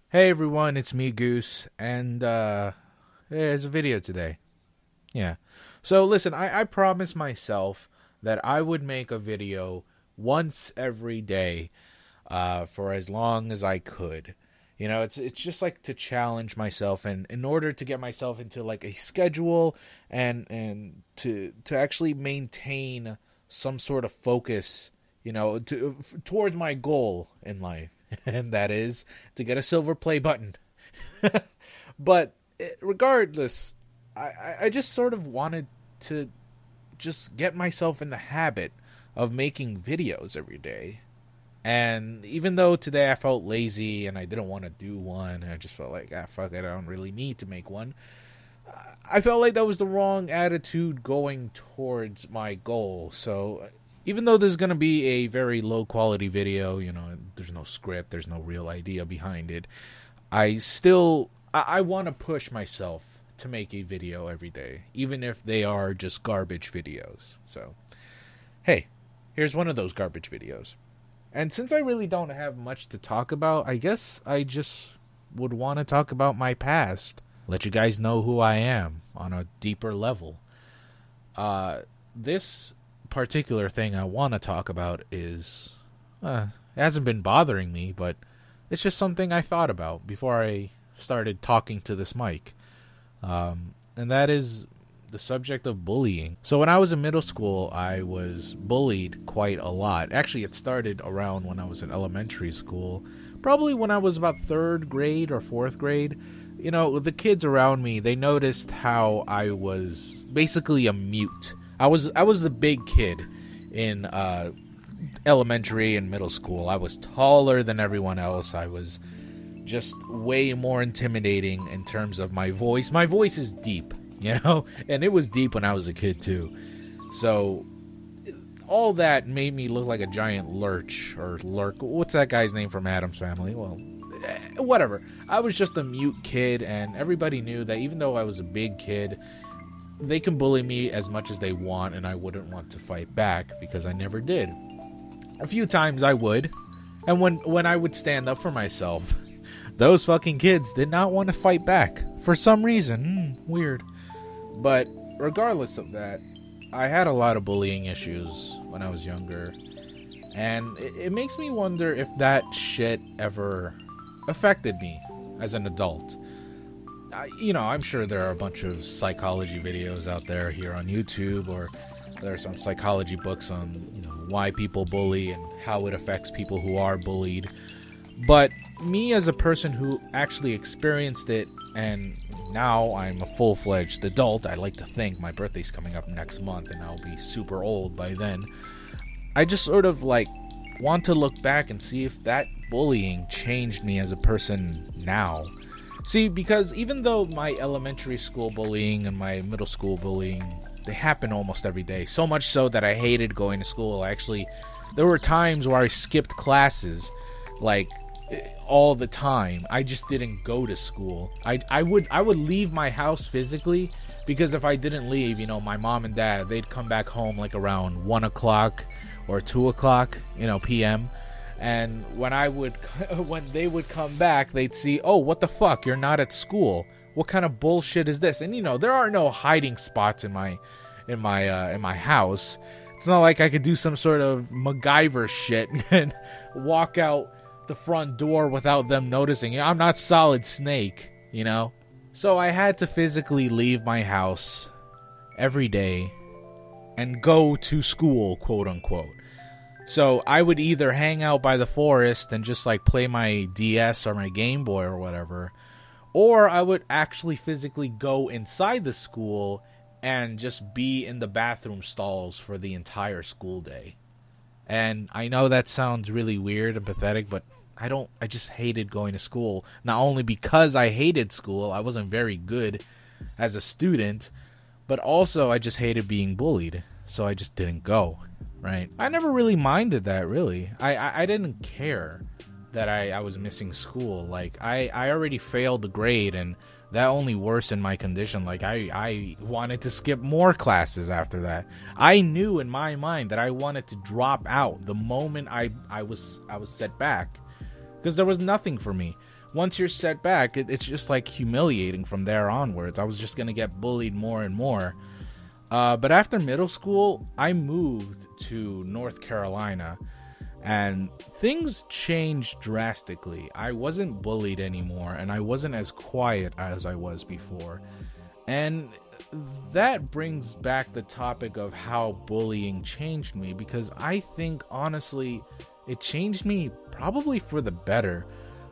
Hey everyone, it's me, Goose, and there's a video today. Yeah. So listen, I promised myself that I would make a video once every day for as long as I could. You know, it's just like to challenge myself, and in order to get myself into like a schedule and to actually maintain some sort of focus, towards my goal in life, and that is to get a silver play button. But regardless, I just sort of wanted to just get myself in the habit of making videos every day. And even though today I felt lazy and I didn't want to do one, I just felt like, fuck it, I don't really need to make one. I felt like that was the wrong attitude going towards my goal. So even though this is going to be a very low quality video, there's no script, there's no real idea behind it, I want to push myself to make a video every day, even if they are just garbage videos. So, hey, here's one of those garbage videos. And since I really don't have much to talk about, I guess I just would want to talk about my past. Let you guys know who I am on a deeper level. This particular thing I want to talk about is, it hasn't been bothering me, but it's just something I thought about before I started talking to this mic. And that is the subject of bullying. So when I was in middle school, I was bullied quite a lot. Actually, it started around when I was in elementary school, probably when I was about 3rd grade or 4th grade. The kids around me, they noticed how I was basically a mute. I was the big kid in elementary and middle school. I was taller than everyone else. I was just way more intimidating in terms of my voice. My voice is deep, and it was deep when I was a kid too. So all that made me look like a giant lurch or lurk. What's that guy's name from Addams Family? Well, whatever. I was just a mute kid, and everybody knew that even though I was a big kid, they can bully me as much as they want, and I wouldn't want to fight back because I never did. A few times I would, and when I would stand up for myself, those fucking kids did not want to fight back for some reason. Weird. But regardless of that, I had a lot of bullying issues when I was younger, and it makes me wonder if that shit ever affected me as an adult. I'm sure there are a bunch of psychology videos out there here on YouTube, or there are some psychology books on why people bully and how it affects people who are bullied. But me as a person who actually experienced it, and now I'm a full-fledged adult, I like to think, my birthday's coming up next month and I'll be super old by then, I just sort of want to look back and see if that bullying changed me as a person now. See, because even though my elementary school bullying and my middle school bullying, they happen almost every day, so much so that I hated going to school. Actually, there were times where I skipped classes, all the time. I just didn't go to school. I would leave my house physically, because if I didn't leave, my mom and dad, they'd come back home around 1 o'clock or 2 o'clock, p.m. And when they would come back, they'd see, oh, what the fuck, you're not at school. What kind of bullshit is this? And there are no hiding spots in my house. It's not like I could do some sort of MacGyver shit and walk out the front door without them noticing. I'm not Solid Snake, So I had to physically leave my house every day and go to school, quote unquote. So I would either hang out by the forest and just play my DS or my Game Boy or whatever, or I would actually physically go inside the school and just be in the bathroom stalls for the entire school day. And I know that sounds really weird and pathetic, but I just hated going to school. Not only because I hated school, I wasn't very good as a student, but also I just hated being bullied, so I just didn't go, right? I never really minded that, really. I didn't care that I was missing school. I already failed the grade, and that only worsened my condition. I wanted to skip more classes after that. I knew in my mind that I wanted to drop out the moment I was set back, because there was nothing for me. once you're set back, it's just like humiliating from there onwards. I was just going to get bullied more and more. But after middle school, I moved to North Carolina, and things changed drastically. I wasn't bullied anymore, and I wasn't as quiet as I was before. And that brings back the topic of how bullying changed me, because I think, honestly, it changed me probably for the better.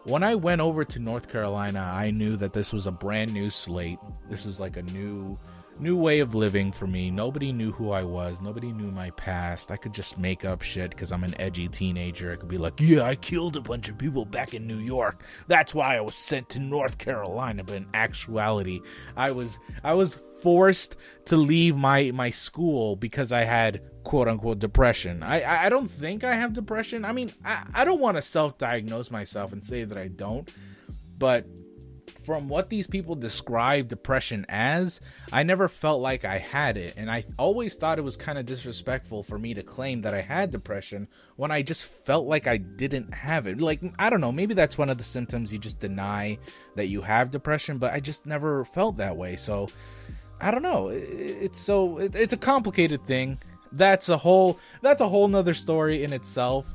When I went over to North Carolina, I knew that this was a brand new slate. This was like a new way of living for me. Nobody knew who I was. Nobody knew my past. I could just make up shit because I'm an edgy teenager. I could be like, yeah, I killed a bunch of people back in New York. That's why I was sent to North Carolina. But in actuality, I was forced to leave my school because I had quote unquote depression. I don't think I have depression. I mean, I don't want to self-diagnose myself and say that I don't, but from what these people describe depression as, I never felt like I had it. And I always thought it was kind of disrespectful for me to claim that I had depression when I just felt like I didn't have it. Like, I don't know, maybe that's one of the symptoms. You just deny that you have depression, but I just never felt that way. So I don't know. It's a complicated thing. That's a whole nother story in itself.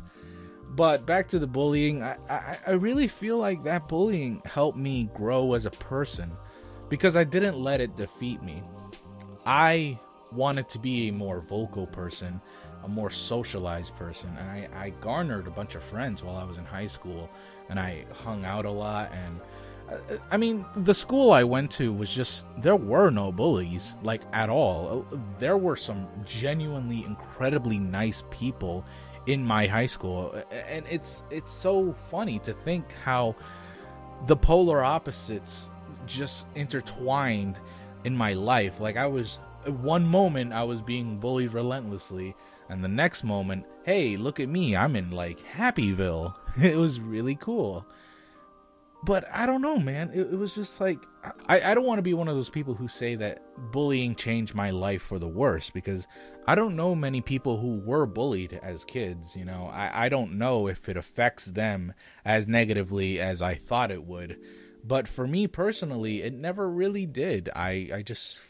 But back to the bullying, I really feel like that bullying helped me grow as a person because I didn't let it defeat me. I wanted to be a more vocal person, a more socialized person, and I garnered a bunch of friends while I was in high school, and I hung out a lot. And I mean, the school I went to was just, there were no bullies, like, at all. There were some genuinely incredibly nice people in my high school, and it's so funny to think how the polar opposites just intertwined in my life. Like, one moment I was being bullied relentlessly, and the next moment, hey, look at me, I'm in like Happyville. It was really cool. But I don't know, man. It was just like, I don't want to be one of those people who say that bullying changed my life for the worse, because I don't know many people who were bullied as kids. You know, I don't know if it affects them as negatively as I thought it would. But for me personally, it never really did.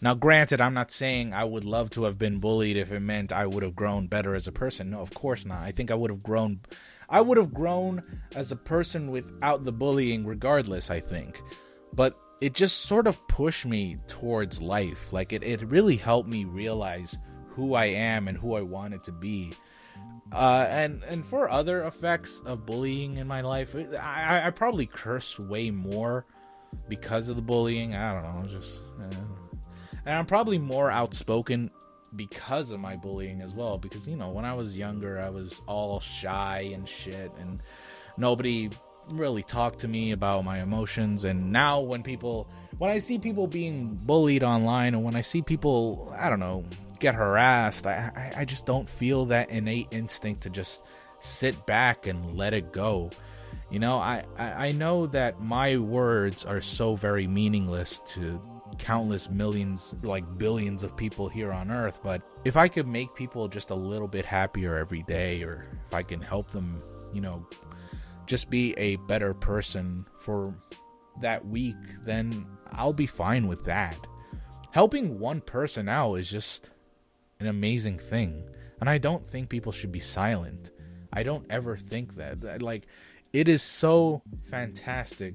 Now granted, I'm not saying I would love to have been bullied if it meant I would have grown better as a person. No, of course not. I think I would have grown as a person without the bullying regardless, I think. But it just sort of pushed me towards life. Like, it really helped me realize who I am and who I wanted to be. And for other effects of bullying in my life, I probably curse way more because of the bullying. I don't know, and I'm probably more outspoken because of my bullying as well, because, you know, when I was younger, I was all shy and shit, and nobody really talked to me about my emotions. And now when I see people being bullied online, and when I see people, I don't know, get harassed, I just don't feel that innate instinct to just sit back and let it go. You know, I know that my words are so very meaningless to countless millions, like billions of people here on earth, but if I could make people just a little bit happier every day, or if I can help them, you know, just be a better person for that week, then I'll be fine with that. Helping one person out is just an amazing thing, and I don't think people should be silent. I don't ever think that. Like, it is so fantastic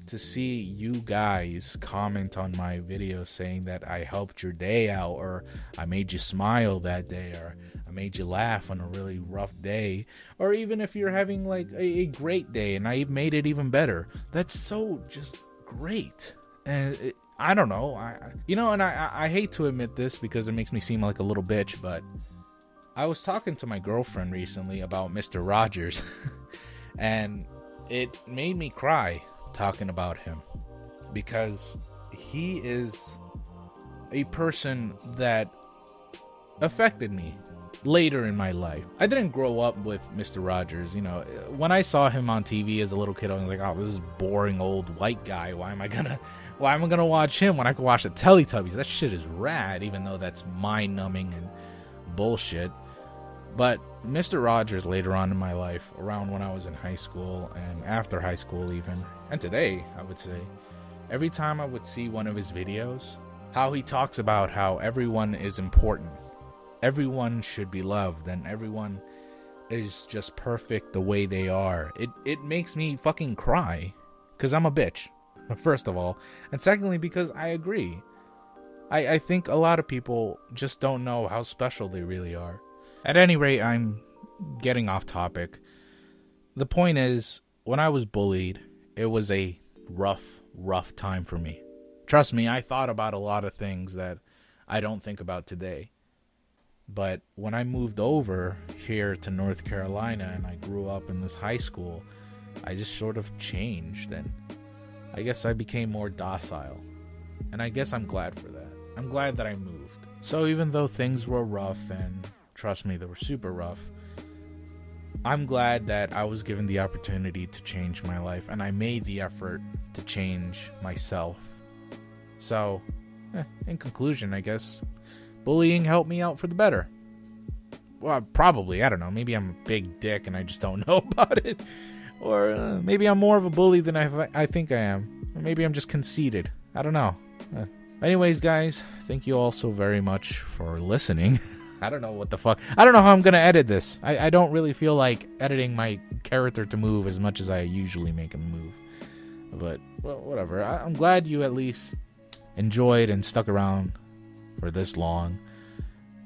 to see you guys comment on my video saying that I helped your day out, or I made you smile that day, or I made you laugh on a really rough day, or even if you're having like a great day and I made it even better. That's so just great. And I don't know, I hate to admit this because it makes me seem like a little bitch, but I was talking to my girlfriend recently about Mr. Rogers and it made me cry talking about him, because he is a person that affected me later in my life. I didn't grow up with Mr. Rogers. You know, when I saw him on TV as a little kid, I was like, oh, this is boring old white guy. Why am I gonna watch him when I can watch the Teletubbies? That shit is rad, even though that's mind-numbing and bullshit. But Mr. Rogers later on in my life, around when I was in high school and after high school even, and today, I would say, every time I would see one of his videos, how he talks about how everyone is important. Everyone should be loved, and everyone is just perfect the way they are. It makes me fucking cry, because I'm a bitch, first of all. And secondly, because I agree. I think a lot of people just don't know how special they really are. At any rate, I'm getting off topic. The point is, when I was bullied, it was a rough time for me. Trust me, I thought about a lot of things that I don't think about today. But when I moved over here to North Carolina and I grew up in this high school, I just sort of changed, and I guess I became more docile. And I guess I'm glad for that. I'm glad that I moved. So even though things were rough, and trust me, they were super rough, I'm glad that I was given the opportunity to change my life, and I made the effort to change myself. So, in conclusion, I guess bullying helped me out for the better. Well, probably, I don't know, maybe I'm a big dick and I just don't know about it. Or maybe I'm more of a bully than I think I am. Or maybe I'm just conceited. I don't know. Anyways, guys, thank you all so very much for listening. I don't know what the fuck. I don't know how I'm going to edit this. I don't really feel like editing my character to move as much as I usually make him move. But, well, whatever. I'm glad you at least enjoyed and stuck around for this long.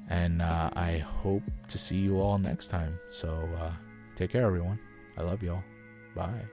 And I hope to see you all next time. So, take care, everyone. I love y'all. Bye.